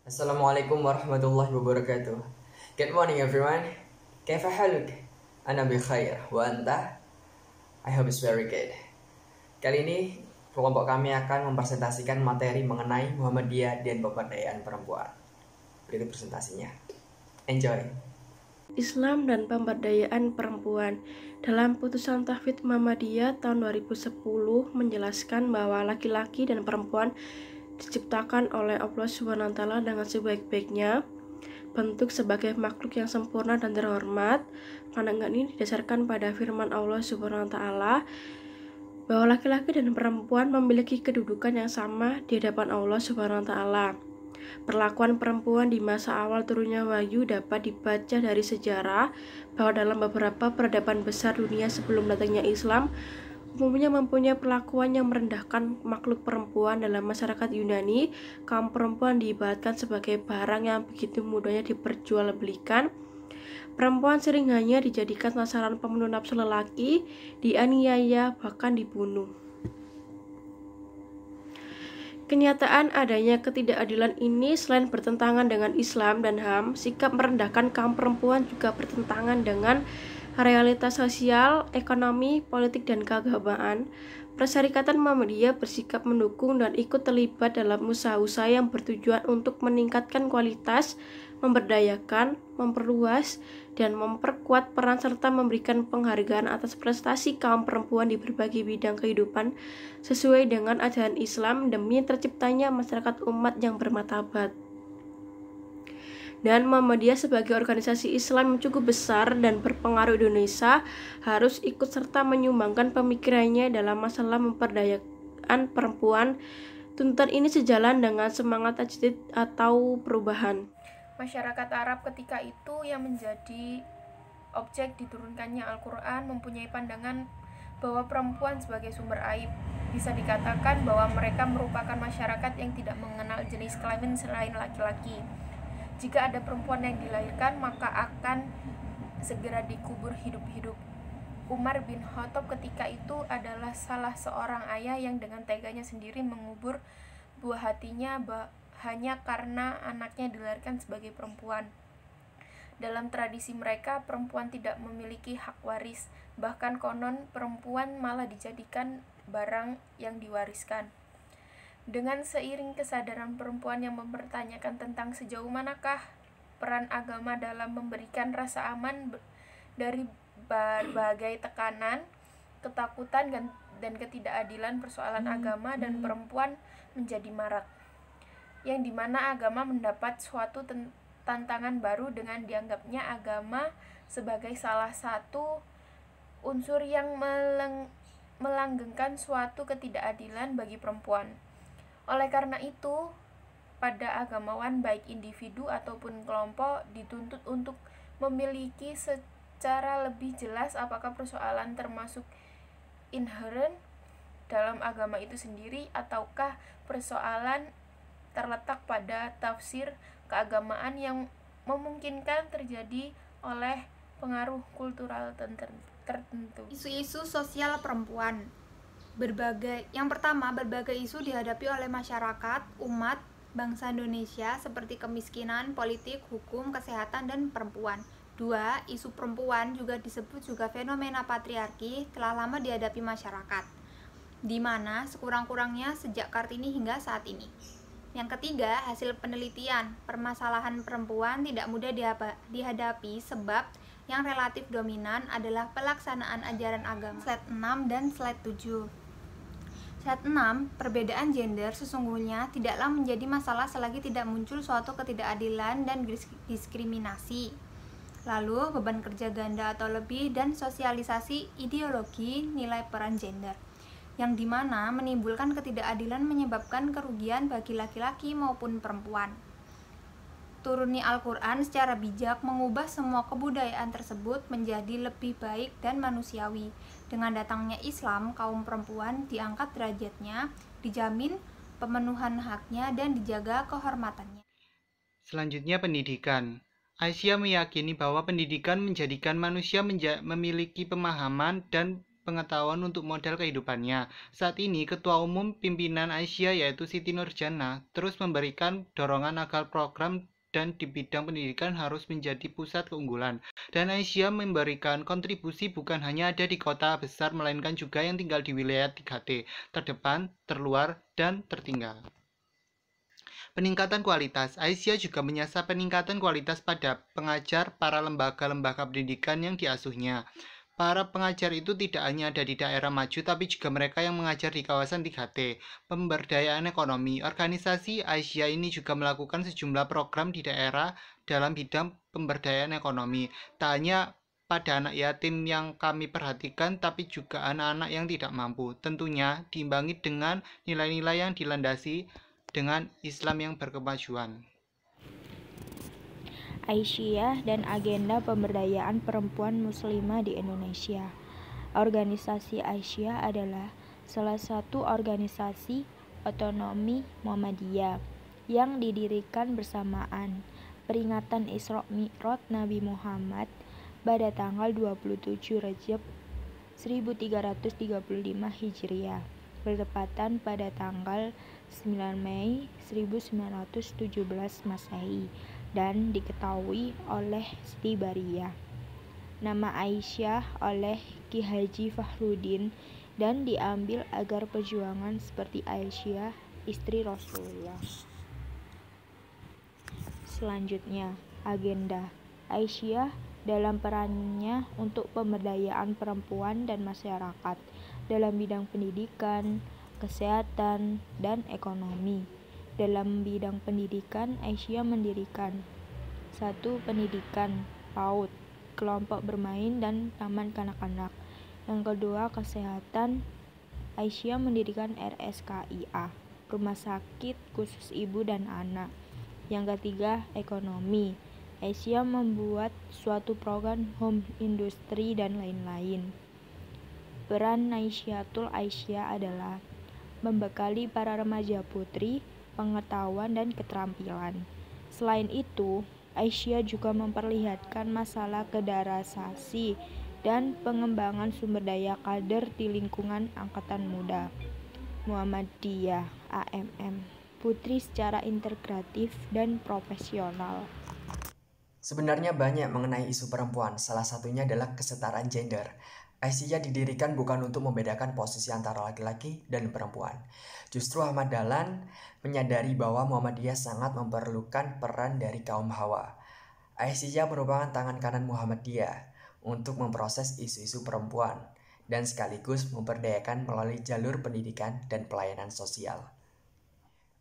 Assalamualaikum warahmatullahi wabarakatuh. Good morning everyone. كيف حالك؟ أنا بخير وأنت? I hope it's very good. Kali ini kelompok kami akan mempresentasikan materi mengenai Muhammadiyah dan pemberdayaan perempuan. Berikut presentasinya. Enjoy. Islam dan pemberdayaan perempuan. Dalam putusan Tahfidz Muhammadiyah tahun 2010 menjelaskan bahwa laki-laki dan perempuan diciptakan oleh Allah SWT dengan sebaik-baiknya, bentuk sebagai makhluk yang sempurna dan terhormat. Pandangan ini didasarkan pada firman Allah SWT bahwa laki-laki dan perempuan memiliki kedudukan yang sama di hadapan Allah SWT. Perlakuan perempuan di masa awal turunnya wahyu dapat dibaca dari sejarah bahwa dalam beberapa peradaban besar dunia sebelum datangnya Islam umumnya mempunyai perlakuan yang merendahkan makhluk perempuan. Dalam masyarakat Yunani, kaum perempuan diibaratkan sebagai barang yang begitu mudahnya diperjualbelikan. Perempuan sering hanya dijadikan sasaran pemenuh nafsu lelaki, dianiaya, bahkan dibunuh. Kenyataan adanya ketidakadilan ini selain bertentangan dengan Islam dan HAM, sikap merendahkan kaum perempuan juga bertentangan dengan realitas sosial, ekonomi, politik, dan keagamaan. Perserikatan Muhammadiyah bersikap mendukung dan ikut terlibat dalam usaha-usaha yang bertujuan untuk meningkatkan kualitas, memberdayakan, memperluas, dan memperkuat peran serta memberikan penghargaan atas prestasi kaum perempuan di berbagai bidang kehidupan sesuai dengan ajaran Islam demi terciptanya masyarakat umat yang bermartabat. Dan Muhammadiyah sebagai organisasi Islam yang cukup besar dan berpengaruh di Indonesia harus ikut serta menyumbangkan pemikirannya dalam masalah memperdayakan perempuan. Tuntutan ini sejalan dengan semangat tajdid atau perubahan. Masyarakat Arab ketika itu yang menjadi objek diturunkannya Al-Quran mempunyai pandangan bahwa perempuan sebagai sumber aib. Bisa dikatakan bahwa mereka merupakan masyarakat yang tidak mengenal jenis kelamin selain laki-laki. Jika ada perempuan yang dilahirkan, maka akan segera dikubur hidup-hidup. Umar bin Khattab ketika itu adalah salah seorang ayah yang dengan teganya sendiri mengubur buah hatinya hanya karena anaknya dilahirkan sebagai perempuan. Dalam tradisi mereka, perempuan tidak memiliki hak waris, bahkan konon perempuan malah dijadikan barang yang diwariskan. Dengan seiring kesadaran perempuan yang mempertanyakan tentang sejauh manakah peran agama dalam memberikan rasa aman dari berbagai tekanan, ketakutan, dan ketidakadilan, persoalan agama dan perempuan menjadi marak, yang dimana agama mendapat suatu tantangan baru dengan dianggapnya agama sebagai salah satu unsur yang melanggengkan suatu ketidakadilan bagi perempuan. Oleh karena itu, pada agamawan baik individu ataupun kelompok dituntut untuk memiliki secara lebih jelas apakah persoalan termasuk inherent dalam agama itu sendiri ataukah persoalan terletak pada tafsir keagamaan yang memungkinkan terjadi oleh pengaruh kultural tertentu. Isu-isu sosial perempuan. Yang pertama, berbagai isu dihadapi oleh masyarakat, umat, bangsa Indonesia seperti kemiskinan, politik, hukum, kesehatan, dan perempuan. Dua, isu perempuan juga disebut juga fenomena patriarki telah lama dihadapi masyarakat, di mana sekurang-kurangnya sejak Kartini hingga saat ini. Yang ketiga, hasil penelitian, permasalahan perempuan tidak mudah dihadapi sebab yang relatif dominan adalah pelaksanaan ajaran agama. Slide 6 dan slide 7. Slide 6, perbedaan gender sesungguhnya tidaklah menjadi masalah selagi tidak muncul suatu ketidakadilan dan diskriminasi. Lalu, beban kerja ganda atau lebih dan sosialisasi ideologi nilai peran gender, yang dimana menimbulkan ketidakadilan menyebabkan kerugian bagi laki-laki maupun perempuan. Turunnya Al-Quran secara bijak mengubah semua kebudayaan tersebut menjadi lebih baik dan manusiawi. Dengan datangnya Islam, kaum perempuan diangkat derajatnya, dijamin pemenuhan haknya, dan dijaga kehormatannya. Selanjutnya pendidikan. Aisyah meyakini bahwa pendidikan menjadikan manusia memiliki pemahaman dan pengetahuan untuk modal kehidupannya. Saat ini, Ketua Umum Pimpinan Aisyah yaitu Siti Nurjana terus memberikan dorongan agar program dan di bidang pendidikan harus menjadi pusat keunggulan. Dan Aisyah memberikan kontribusi bukan hanya ada di kota besar, melainkan juga yang tinggal di wilayah 3T, terdepan, terluar, dan tertinggal. Peningkatan kualitas. Aisyah juga menyasar peningkatan kualitas pada pengajar para lembaga-lembaga pendidikan yang diasuhnya. Para pengajar itu tidak hanya ada di daerah maju, tapi juga mereka yang mengajar di kawasan 3T. Pemberdayaan ekonomi. Organisasi Aisyah ini juga melakukan sejumlah program di daerah dalam bidang pemberdayaan ekonomi. Tak hanya pada anak yatim yang kami perhatikan, tapi juga anak-anak yang tidak mampu. Tentunya diimbangi dengan nilai-nilai yang dilandasi dengan Islam yang berkemajuan. Aisyah dan agenda pemberdayaan perempuan muslimah di Indonesia. Organisasi Aisyah adalah salah satu organisasi otonomi Muhammadiyah yang didirikan bersamaan peringatan Isra Mi'raj Nabi Muhammad pada tanggal 27 Rajab 1335 Hijriah, bertepatan pada tanggal 9 Mei 1917 Masehi, dan diketahui oleh Siti Bariyah. Nama Aisyah oleh Ki Haji Fahrudin dan diambil agar perjuangan seperti Aisyah, istri Rasulullah. Selanjutnya, agenda Aisyah dalam perannya untuk pemberdayaan perempuan dan masyarakat dalam bidang pendidikan, kesehatan, dan ekonomi. Dalam bidang pendidikan, Aisyah mendirikan 1. Pendidikan PAUD, kelompok bermain dan taman kanak-kanak. Yang kedua, kesehatan. Aisyah mendirikan RSKIA, rumah sakit khusus ibu dan anak. Yang ketiga, ekonomi. Aisyah membuat suatu program home industry dan lain-lain. Peran Naisyatul Aisyah adalah membekali para remaja putri pengetahuan dan keterampilan. Selain itu, Aisyah juga memperlihatkan masalah kedarasasi dan pengembangan sumber daya kader di lingkungan Angkatan Muda Muhammadiyah AMM Putri secara integratif dan profesional. Sebenarnya banyak mengenai isu perempuan, salah satunya adalah kesetaraan gender. Aisyah didirikan bukan untuk membedakan posisi antara laki-laki dan perempuan. Justru Ahmad Dahlan menyadari bahwa Muhammadiyah sangat memerlukan peran dari kaum hawa. Aisyah merupakan tangan kanan Muhammadiyah untuk memproses isu-isu perempuan dan sekaligus memberdayakan melalui jalur pendidikan dan pelayanan sosial.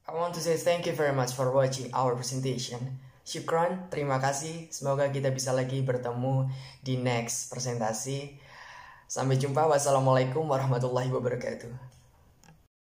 I want to say thank you very much for watching our presentation. Syukran, terima kasih. Semoga kita bisa lagi bertemu di next presentasi. Sampai jumpa. Wassalamualaikum warahmatullahi wabarakatuh.